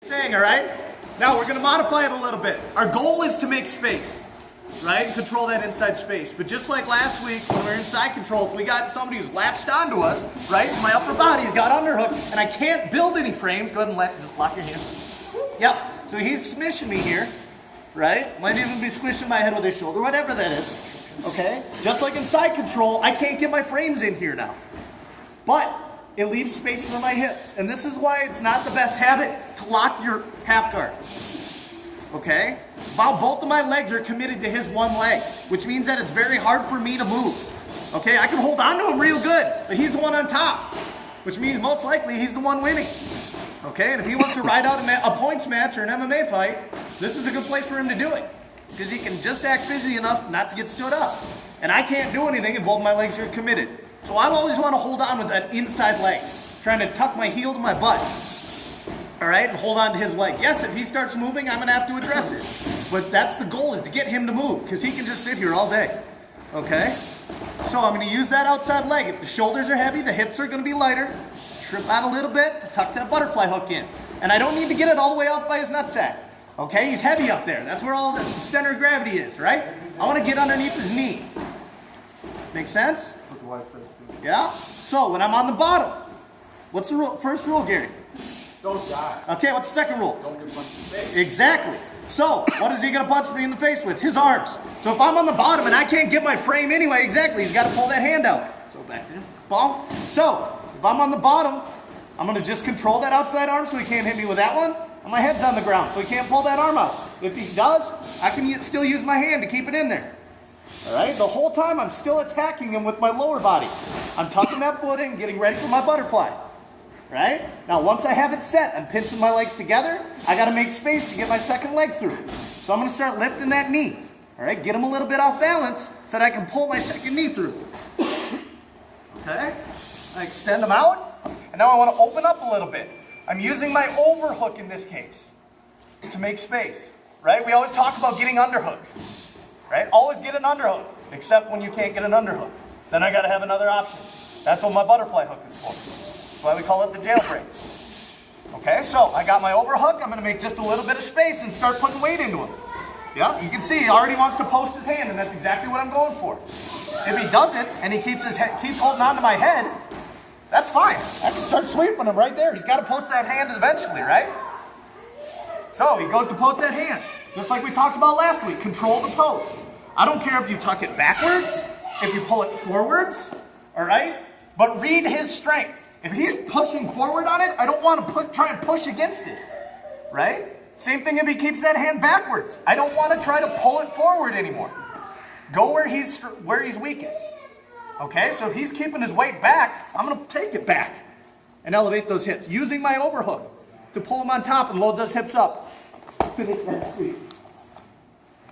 thing, all right? Now we're gonna modify it a little bit. Our goal is to make space, right? Control that inside space. But just like last week when we were in side control, if we got somebody who's latched onto us, right? My upper body's got underhook and I can't build any frames, go ahead and just lock your hands. Yep, so he's smishing me here, right? Might even be squishing my head with his shoulder, whatever that is, okay? Just like in side control, I can't get my frames in here now. But it leaves space for my hips. And this is why it's not the best habit to lock your half guard. Okay? While both of my legs are committed to his one leg, which means that it's very hard for me to move. Okay? I can hold on to him real good, but he's the one on top, which means most likely he's the one winning. Okay? And if he wants to ride out a points match or an MMA fight, this is a good place for him to do it. Because he can just act busy enough not to get stood up. And I can't do anything if both my legs are committed. So I always want to hold on with that inside leg, trying to tuck my heel to my butt, all right, and hold on to his leg. Yes, if he starts moving, I'm going to have to address it. But that's the goal, is to get him to move, because he can just sit here all day, okay? So I'm going to use that outside leg. If the shoulders are heavy, the hips are going to be lighter. Trip out a little bit to tuck that butterfly hook in. And I don't need to get it all the way up by his nutsack, okay? He's heavy up there. That's where all the center of gravity is, right? I want to get underneath his knee. Make sense? Yeah? So, when I'm on the bottom, what's the first rule, Gary? Don't die. Okay, what's the second rule? Don't get punched in the face. Exactly. So, what is he going to punch me in the face with? His arms. So if I'm on the bottom and I can't get my frame anyway, exactly, he's got to pull that hand out. So back to him. Ball. So, if I'm on the bottom, I'm going to just control that outside arm so he can't hit me with that one. And my head's on the ground so he can't pull that arm out. If he does, I can still use my hand to keep it in there. Alright, the whole time I'm still attacking him with my lower body. I'm tucking that foot in, getting ready for my butterfly. Right? Now once I have it set, I'm pinching my legs together. I got to make space to get my second leg through. So I'm going to start lifting that knee. Alright, get him a little bit off balance so that I can pull my second knee through. Okay? I extend them out. And now I want to open up a little bit. I'm using my overhook in this case to make space. Right? We always talk about getting underhooks. Right? Always get an underhook, except when you can't get an underhook. Then I got to have another option. That's what my butterfly hook is for. That's why we call it the jailbreak. Okay, so I got my overhook. I'm going to make just a little bit of space and start putting weight into him. Yeah, you can see he already wants to post his hand, and that's exactly what I'm going for. If he doesn't, and he keeps holding on to my head, that's fine. I can start sweeping him right there. He's got to post that hand eventually, right? So he goes to post that hand. Just like we talked about last week, control the post. I don't care if you tuck it backwards, if you pull it forwards, all right? But read his strength. If he's pushing forward on it, I don't want to try and push against it, right? Same thing if he keeps that hand backwards. I don't want to try to pull it forward anymore. Go where he's weakest. Okay, so if he's keeping his weight back, I'm going to take it back and elevate those hips, using my overhook to pull him on top and load those hips up. Finish that sweep.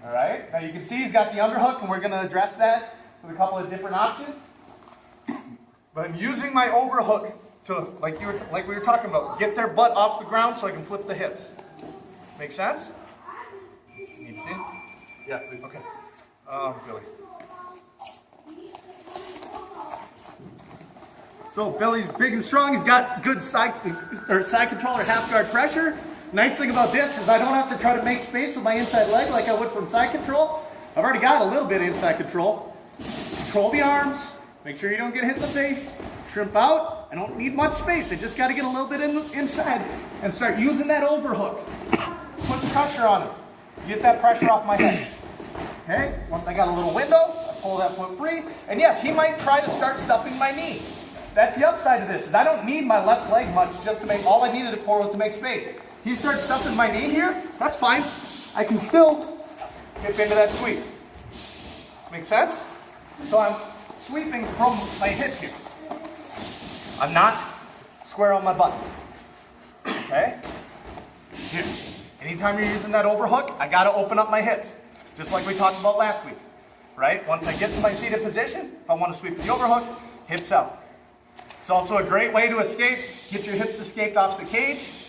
All right, now you can see he's got the underhook, and we're going to address that with a couple of different options. But I'm using my overhook to, like we were talking about, get their butt off the ground so I can flip the hips. Make sense? You see? Yeah, okay. Billy. So Billy's big and strong. He's got good side control or half guard pressure. Nice thing about this is I don't have to try to make space with my inside leg like I would from side control. I've already got a little bit of inside control. Control the arms. Make sure you don't get hit in the face. Shrimp out. I don't need much space. I just got to get a little bit inside and start using that overhook. Put the pressure on him. Get that pressure off my head. Okay? Once I got a little window, I pull that foot free. And yes, he might try to start stuffing my knee. That's the upside of this, is I don't need my left leg much just to make, all I needed it for was to make space. He starts stuffing my knee here, that's fine. I can still get into that sweep. Make sense? So I'm sweeping from my hip here. I'm not square on my butt. Okay? Here. Anytime you're using that overhook, I gotta open up my hips. Just like we talked about last week. Right? Once I get to my seated position, if I want to sweep the overhook, hips out. It's also a great way to escape. Get your hips escaped off the cage.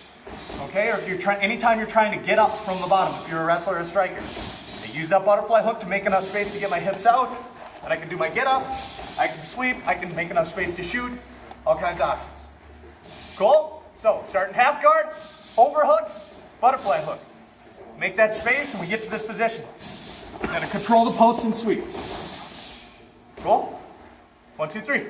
Okay, or if you're anytime you're trying to get up from the bottom, if you're a wrestler or a striker, I use that butterfly hook to make enough space to get my hips out, and I can do my get up, I can sweep, I can make enough space to shoot, all kinds of options. Cool? So, starting half guard, overhook, butterfly hook. Make that space and we get to this position. Gotta control the post and sweep. Cool? 1, 2, 3.